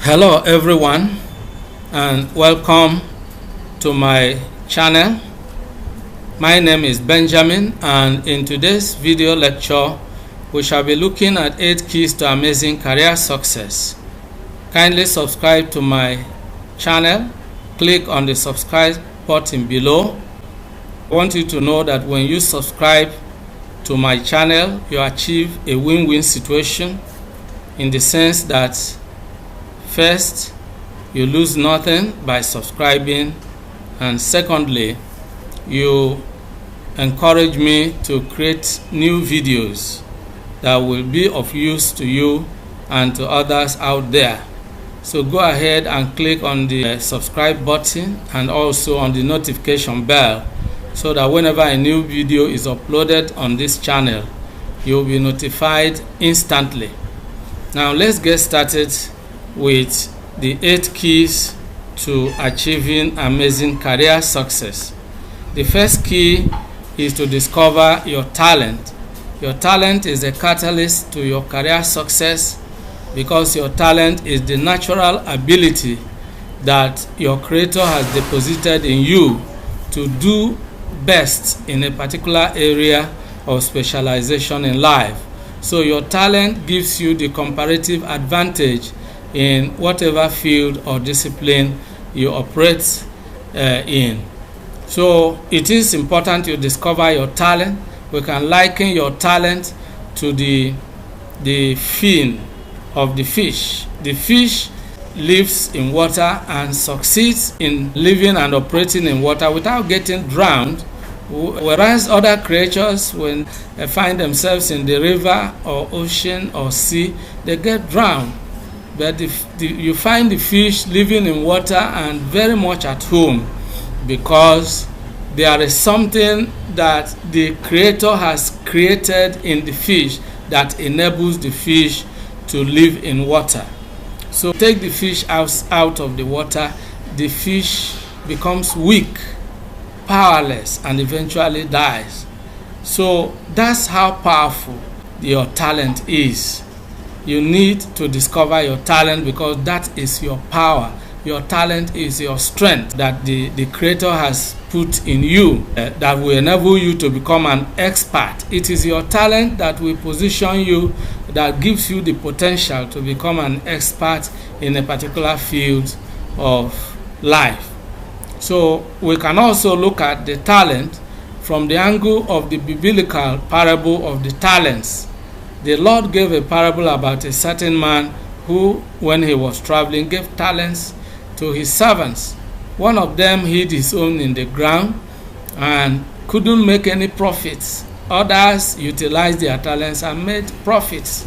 Hello everyone, and welcome to my channel. My name is Benjamin, and in today's video lecture we shall be looking at 8 keys to amazing career success. Kindly subscribe to my channel. Click on the subscribe button below. I want you to know that when you subscribe to my channel, you achieve a win-win situation, in the sense that first, you lose nothing by subscribing, and secondly, you encourage me to create new videos that will be of use to you and to others out there. So go ahead and click on the subscribe button and also on the notification bell, so that whenever a new video is uploaded on this channel, you'll be notified instantly. Now let's get started with the 8 keys to achieving amazing career success. The first key is to discover your talent. Your talent is a catalyst to your career success, because your talent is the natural ability that your creator has deposited in you to do best in a particular area of specialization in life. So your talent gives you the comparative advantage in whatever field or discipline you operate in. So it is important you discover your talent. We can liken your talent to the fin of the fish. The fish lives in water and succeeds in living and operating in water without getting drowned, whereas other creatures, when they find themselves in the river or ocean or sea, they get drowned. But you find the fish living in water and very much at home, because there is something that the creator has created in the fish that enables the fish to live in water. So take the fish out of the water, the fish becomes weak, powerless, and eventually dies. So that's how powerful your talent is. You need to discover your talent, because that is your power. Your talent is your strength that the creator has put in you, that will enable you to become an expert. It is your talent that will position you, that gives you the potential to become an expert in a particular field of life. So we can also look at the talent from the angle of the biblical parable of the talents. The Lord gave a parable about a certain man who, when he was traveling, gave talents to his servants. One of them hid his own in the ground and couldn't make any profits. Others utilized their talents and made profits.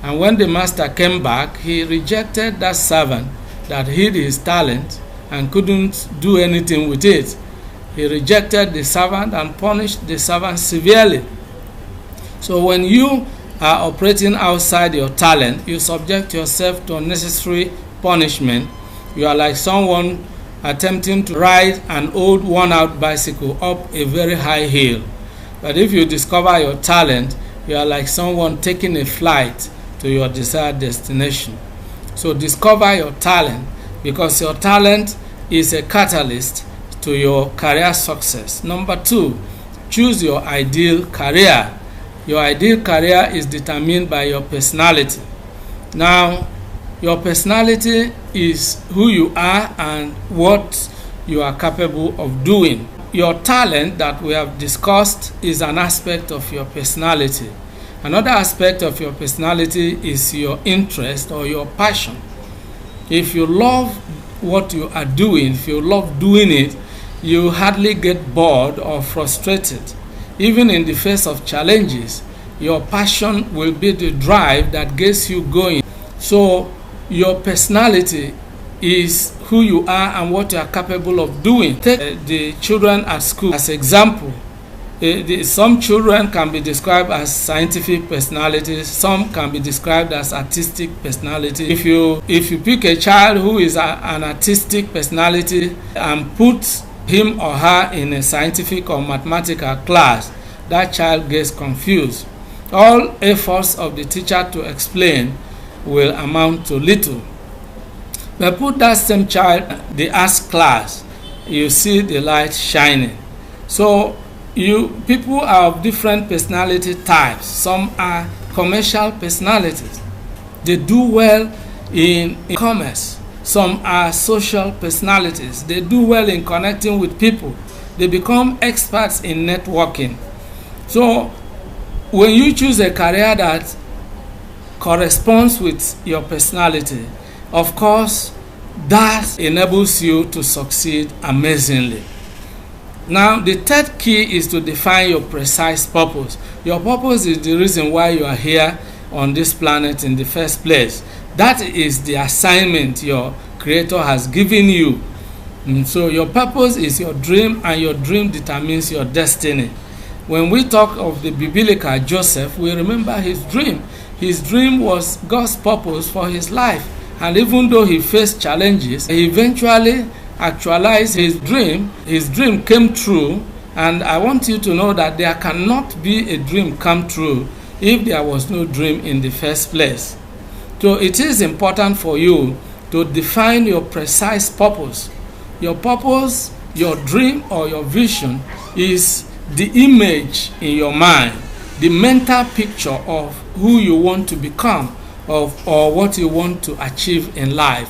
And when the master came back, he rejected that servant that hid his talent and couldn't do anything with it. He rejected the servant and punished the servant severely. So when you are operating outside your talent, you subject yourself to unnecessary punishment. You are like someone attempting to ride an old worn-out bicycle up a very high hill. But if you discover your talent, you are like someone taking a flight to your desired destination. So discover your talent, because your talent is a catalyst to your career success. Number 2, choose your ideal career. Your ideal career is determined by your personality. Now, your personality is who you are and what you are capable of doing. Your talent that we have discussed is an aspect of your personality. Another aspect of your personality is your interest or your passion. If you love what you are doing, if you love doing it, you hardly get bored or frustrated. Even in the face of challenges, your passion will be the drive that gets you going. So your personality is who you are and what you are capable of doing. Take the children at school as example. Some children can be described as scientific personalities, some can be described as artistic personality. If you pick a child who is an artistic personality and put him or her in a scientific or mathematical class, that child gets confused. All efforts of the teacher to explain will amount to little. But put that same child, the arts class, you see the light shining. So people are of different personality types. Some are commercial personalities. They do well in commerce. Some are social personalities. They do well in connecting with people. They become experts in networking. So when you choose a career that corresponds with your personality, of course, that enables you to succeed amazingly. Now, the third key is to define your precise purpose. Your purpose is the reason why you are here on this planet in the first place. That is the assignment your Creator has given you. So your purpose is your dream, and your dream determines your destiny. When we talk of the biblical Joseph, we remember his dream. His dream was God's purpose for his life. And even though he faced challenges, he eventually actualized his dream. His dream came true. And I want you to know that there cannot be a dream come true if there was no dream in the first place. So it is important for you to define your precise purpose. Your purpose, your dream, or your vision is the image in your mind, the mental picture of who you want to become, or what you want to achieve in life.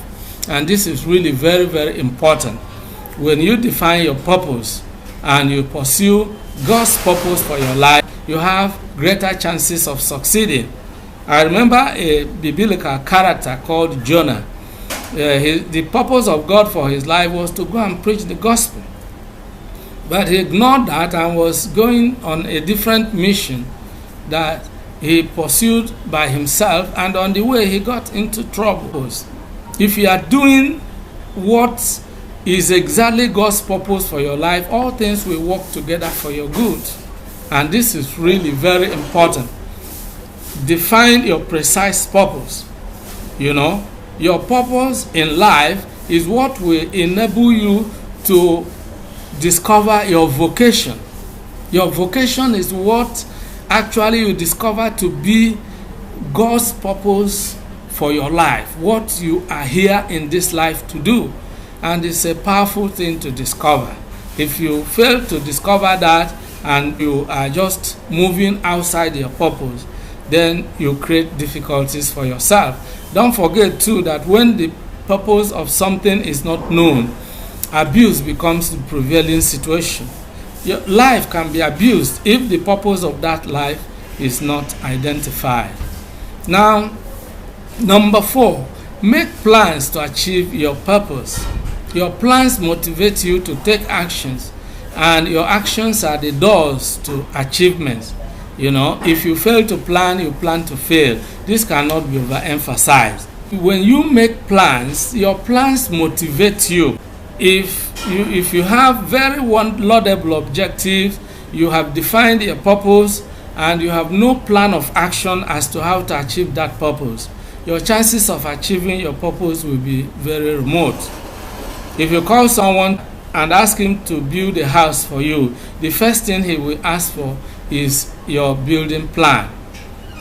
And this is really very, very important. When you define your purpose and you pursue God's purpose for your life, you have greater chances of succeeding. I remember a biblical character called Jonah. The purpose of God for his life was to go and preach the gospel. But he ignored that and was going on a different mission that he pursued by himself, and on the way he got into troubles. If you are doing what is exactly God's purpose for your life, all things will work together for your good. And this is really very important. Define your precise purpose. Your purpose in life is what will enable you to discover your vocation. Your vocation is what actually you discover to be God's purpose for your life, what you are here in this life to do. And it's a powerful thing to discover. If you fail to discover that and you are just moving outside your purpose, then you create difficulties for yourself. Don't forget too that when the purpose of something is not known, abuse becomes the prevailing situation. Your life can be abused if the purpose of that life is not identified. Now, number 4, make plans to achieve your purpose. Your plans motivate you to take actions, and your actions are the doors to achievements. If you fail to plan, you plan to fail. This cannot be overemphasized. When you make plans, your plans motivate you. If you have very laudable objectives, you have defined your purpose, and you have no plan of action as to how to achieve that purpose, your chances of achieving your purpose will be very remote. If you call someone and ask him to build a house for you, the first thing he will ask for is your building plan,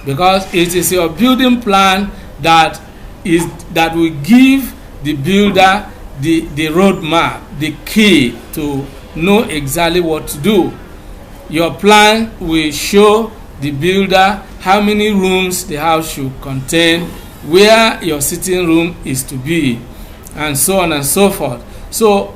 because it is your building plan that will give the builder the roadmap, the key to know exactly what to do. Your plan will show the builder how many rooms the house should contain, where your sitting room is to be, and so on and so forth. So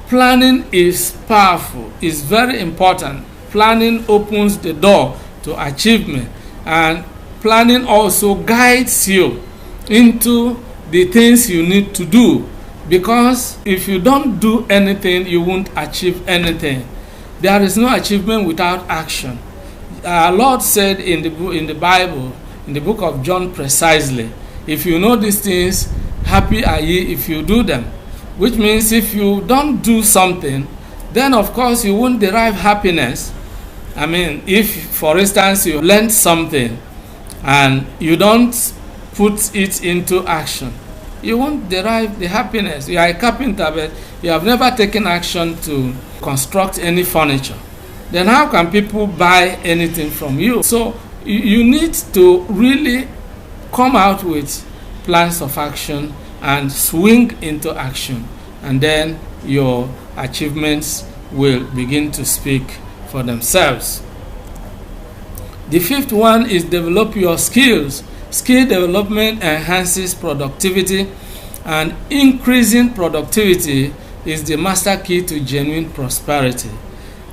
planning is powerful, it's very important. Planning opens the door to achievement, and planning also guides you into the things you need to do, because if you don't do anything, you won't achieve anything. There is no achievement without action. Our Lord said in the Bible, in the book of John precisely, if you know these things, happy are ye if you do them. Which means if you don't do something, then of course you won't derive happiness. If, for instance, you learned something and you don't put it into action, you won't derive the happiness. You are a carpenter, but you have never taken action to construct any furniture. Then how can people buy anything from you? So you need to really come out with plans of action and swing into action, and then your achievements will begin to speak for themselves. The fifth one is develop your skills. Skill development enhances productivity, and increasing productivity is the master key to genuine prosperity.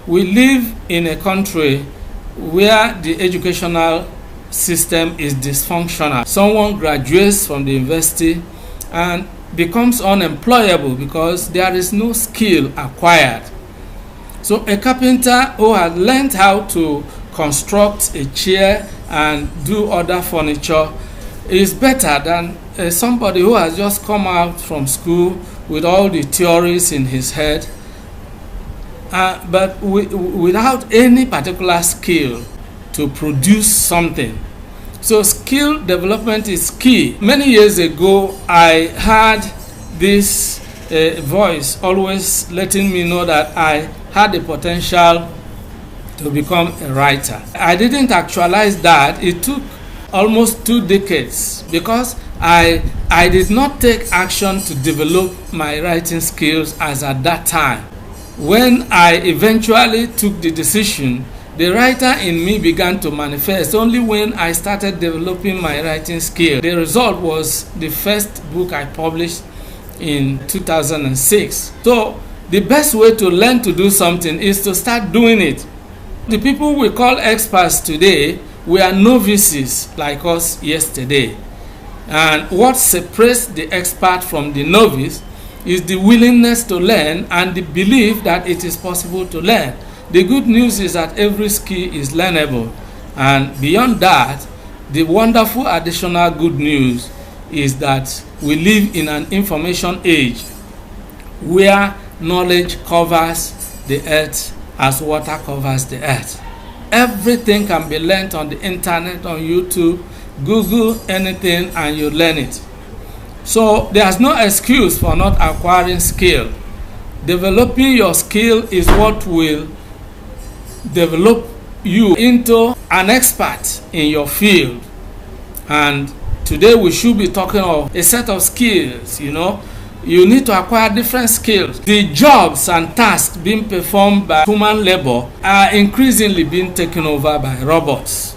We live in a country where the educational system is dysfunctional. Someone graduates from the university and becomes unemployable because there is no skill acquired. So a carpenter who has learned how to construct a chair and do other furniture is better than somebody who has just come out from school with all the theories in his head, but without any particular skill to produce something. So skill development is key. Many years ago, I had this voice always letting me know that I had the potential to become a writer. I didn't actualize that. It took almost 2 decades because I did not take action to develop my writing skills as at that time. When I eventually took the decision, the writer in me began to manifest only when I started developing my writing skill. The result was the first book I published in 2006. So the best way to learn to do something is to start doing it. The people we call experts today were novices like us yesterday. And what separates the expert from the novice is the willingness to learn and the belief that it is possible to learn. The good news is that every skill is learnable. And beyond that, the wonderful additional good news is that we live in an information age where knowledge covers the earth as water covers the earth. Everything can be learned on the internet, on YouTube. Google anything and you learn it. So there's no excuse for not acquiring skill. Developing your skill is what will develop you into an expert in your field. And today we should be talking of a set of skills. You need to acquire different skills. The jobs and tasks being performed by human labor are increasingly being taken over by robots.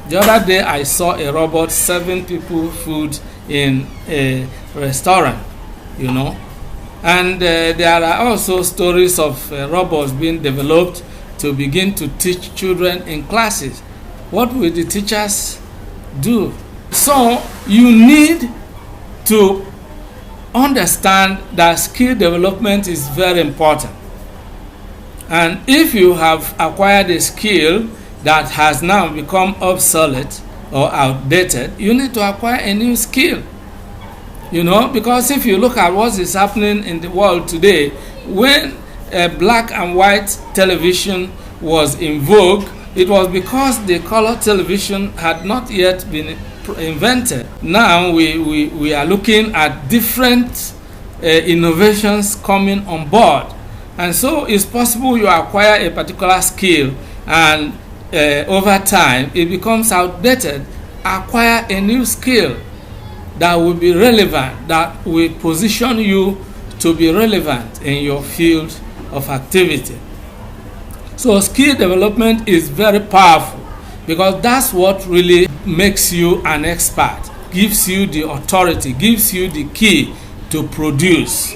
The other day I saw a robot serving people food in a restaurant, And there are also stories of robots being developed to begin to teach children in classes. What will the teachers do? So you need to understand that skill development is very important. And if you have acquired a skill that has now become obsolete or outdated, you need to acquire a new skill. Because if you look at what is happening in the world today, when black and white television was in vogue, it was because the color television had not yet been invented. Now we are looking at different innovations coming on board. And so it's possible you acquire a particular skill and over time it becomes outdated. Acquire a new skill that will be relevant, that will position you to be relevant in your field of activity. So skill development is very powerful because that's what really makes you an expert, gives you the authority, gives you the key to produce.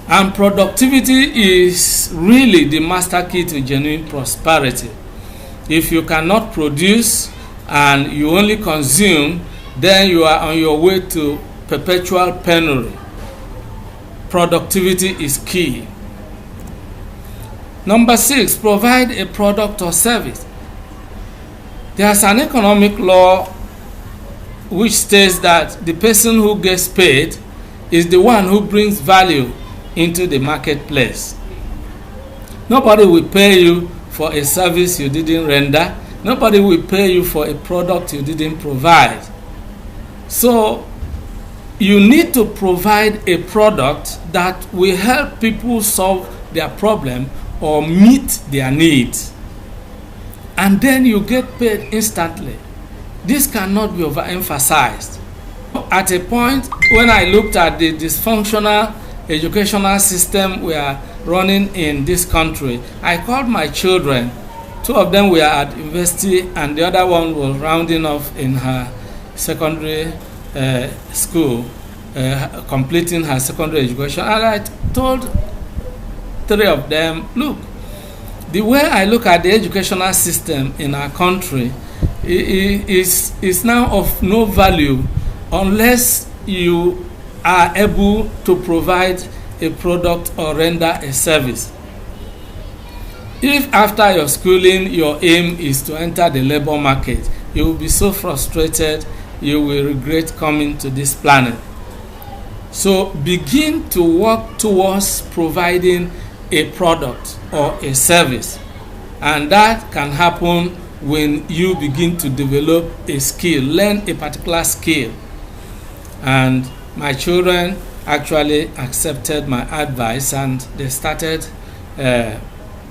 And productivity is really the master key to genuine prosperity. If you cannot produce and you only consume, then you are on your way to perpetual penury. Productivity is key. Number 6, provide a product or service. There's an economic law which states that the person who gets paid is the one who brings value into the marketplace. Nobody will pay you for a service you didn't render. Nobody will pay you for a product you didn't provide. So you need to provide a product that will help people solve their problem or meet their needs. And then you get paid instantly. This cannot be overemphasized. at a point when I looked at the dysfunctional educational system we are running in this country, I called my children. Two of them were at university and the other one was rounding off in her secondary school, completing her secondary education. And I told three of them, look, the way I look at the educational system in our country is now of no value unless you are able to provide a product or render a service. If after your schooling your aim is to enter the labor market, you will be so frustrated you will regret coming to this planet. So begin to work towards providing a product or a service, and that can happen when you begin to develop a skill, learn a particular skill. And my children actually accepted my advice and they started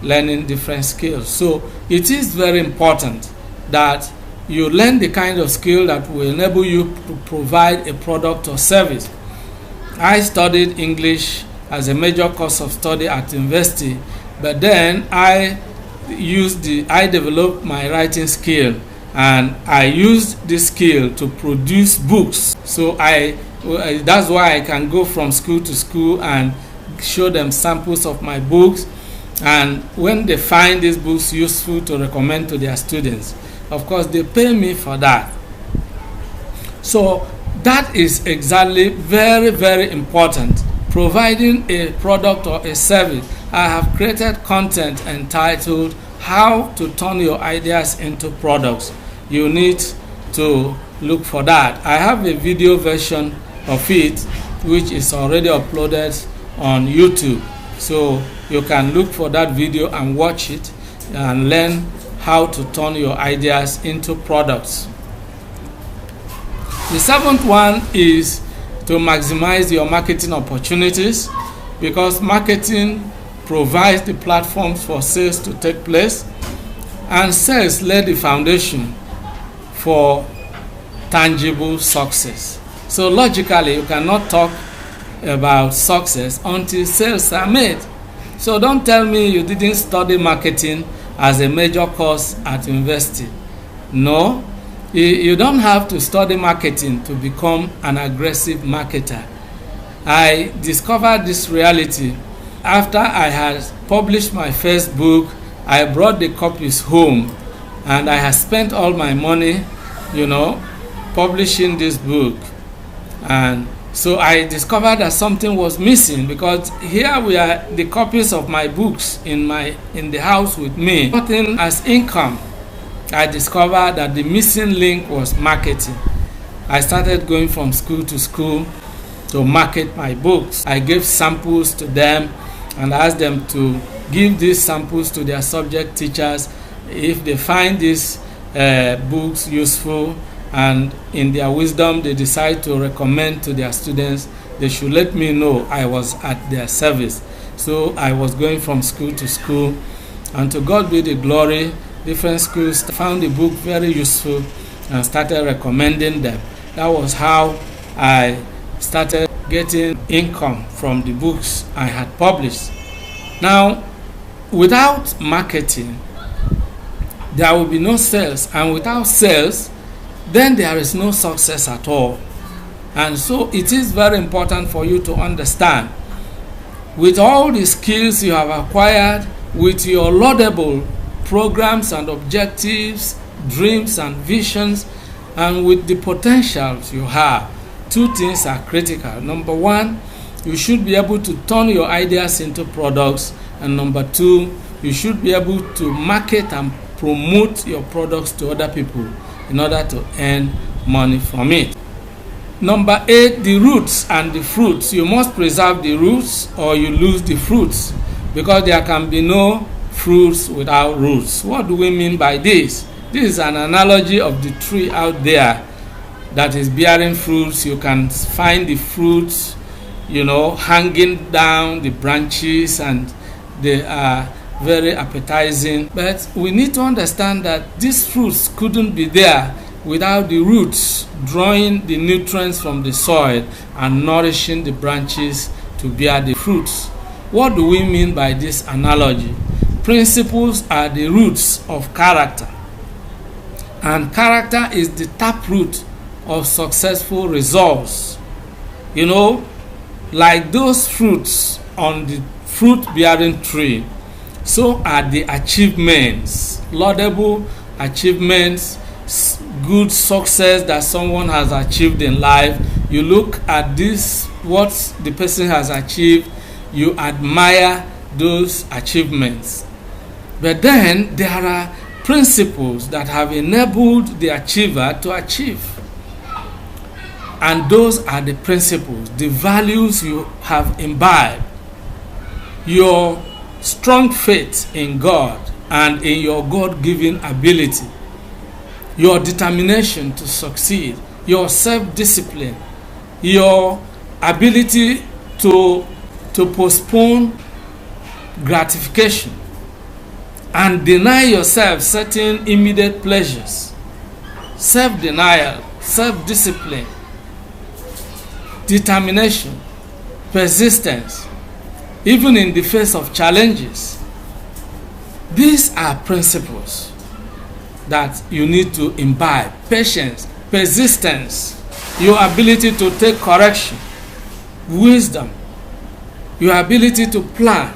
learning different skills. So it is very important that you learn the kind of skill that will enable you to provide a product or service. I studied English as a major course of study at university, but then I developed my writing skill, and I used this skill to produce books. So that's why I can go from school to school and show them samples of my books, and when they find these books useful to recommend to their students, of course they pay me for that. So that is exactly very, very important. Providing a product or a service. I have created content entitled How to Turn Your Ideas into Products. You need to look for that. I have a video version of it which is already uploaded on YouTube. So you can look for that video and watch it and learn how to turn your ideas into products. The seventh one is to maximize your marketing opportunities, because marketing provides the platforms for sales to take place, and sales lay the foundation for tangible success. So logically, you cannot talk about success until sales are made. So don't tell me you didn't study marketing as a major course at university. No, you don't have to study marketing to become an aggressive marketer. I discovered this reality after I had published my first book. I brought the copies home and I had spent all my money, publishing this book. And so I discovered that something was missing, because here we are, the copies of my books in the house with me, nothing as income. I discovered that the missing link was marketing. I started going from school to school to market my books. I gave samples to them and asked them to give these samples to their subject teachers. If they find these books useful and in their wisdom they decide to recommend to their students, they should let me know. I was at their service. So I was going from school to school, and to God be the glory, different schools found the book very useful and started recommending them. That was how I started getting income from the books I had published. Now, without marketing, there will be no sales, and without sales, then there is no success at all. And so it is very important for you to understand, with all the skills you have acquired, with your laudable programs and objectives, dreams and visions, and with the potentials you have, two things are critical. Number one, you should be able to turn your ideas into products, and number two, you should be able to market and promote your products to other people in order to earn money from it. Number 8, the roots and the fruits. You must preserve the roots or you lose the fruits, because there can be no fruits without roots. What do we mean by this? This is an analogy of the tree out there that is bearing fruits. You can find the fruits, hanging down the branches, and they are very appetizing. But we need to understand that these fruits couldn't be there without the roots drawing the nutrients from the soil and nourishing the branches to bear the fruits. What do we mean by this analogy? Principles are the roots of character, and character is the taproot of successful results. You know, like those fruits on the fruit-bearing tree, so are the achievements, laudable achievements, good success that someone has achieved in life. You look at this, what the person has achieved, you admire those achievements. But then there are principles that have enabled the achiever to achieve. And those are the principles, the values you have imbibed, your strong faith in God and in your God-given ability, your determination to succeed, your self-discipline, your ability to postpone gratification and deny yourself certain immediate pleasures, self-denial, self-discipline, determination, persistence, even in the face of challenges. These are principles that you need to imbibe. Patience, persistence, your ability to take correction, wisdom, your ability to plan,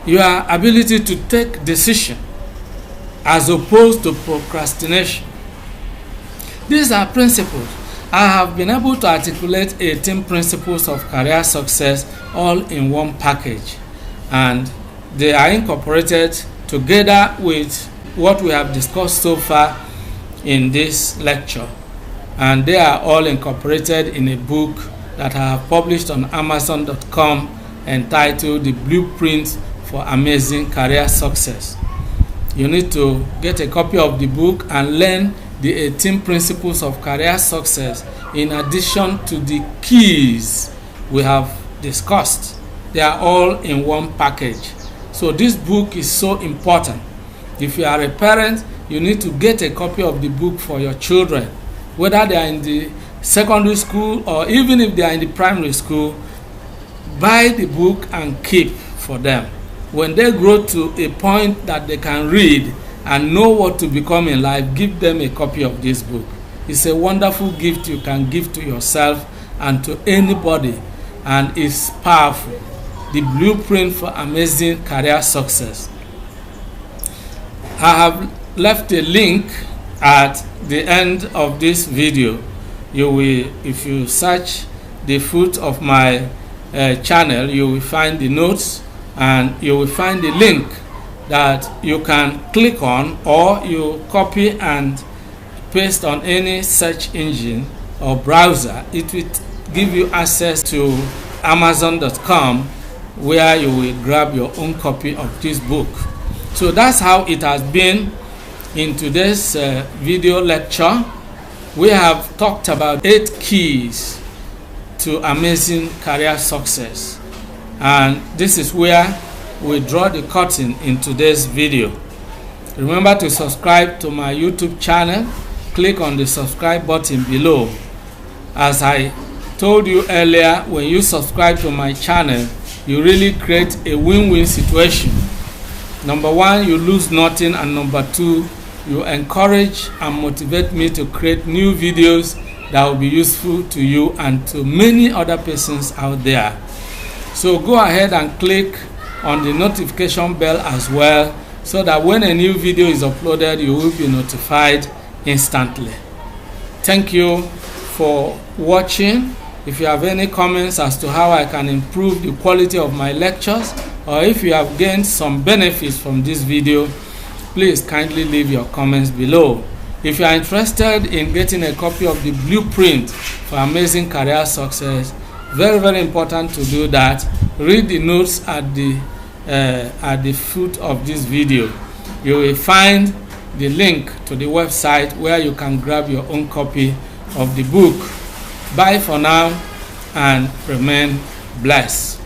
your ability to take decision as opposed to procrastination. These are principles. I have been able to articulate 18 principles of career success all in one package, and they are incorporated together with what we have discussed so far in this lecture, and they are all incorporated in a book that I have published on Amazon.com entitled The Blueprint for Amazing Career Success. You need to get a copy of the book and learn the 18 principles of career success in addition to the keys we have discussed. They are all in one package. So this book is so important. If you are a parent, you need to get a copy of the book for your children, whether they are in the secondary school or even if they are in the primary school. Buy the book and keep for them. When they grow to a point that they can read and know what to become in life, give them a copy of this book. It's a wonderful gift you can give to yourself and to anybody, and it's powerful. The Blueprint for Amazing Career Success. I have left a link at the end of this video. You will, if you search the foot of my channel, you will find the notes and you will find the link that you can click on, or you copy and paste on any search engine or browser. It will give you access to Amazon.com, where you will grab your own copy of this book. So that's how it has been in today's video lecture. We have talked about 8 keys to amazing career success, and this is where we draw the curtain in today's video. Remember to subscribe to my YouTube channel. Click on the subscribe button below. As I told you earlier, when you subscribe to my channel, you really create a win-win situation. Number one, you lose nothing, and number two, you encourage and motivate me to create new videos that will be useful to you and to many other persons out there. So go ahead and click on the notification bell as well, so that when a new video is uploaded, you will be notified instantly. Thank you for watching. If you have any comments as to how I can improve the quality of my lectures, or if you have gained some benefits from this video, please kindly leave your comments below. If you are interested in getting a copy of the Blueprint for Amazing Career Success, very important to do that. Read the notes at the foot of this video. You will find the link to the website where you can grab your own copy of the book. Bye for now and remain blessed.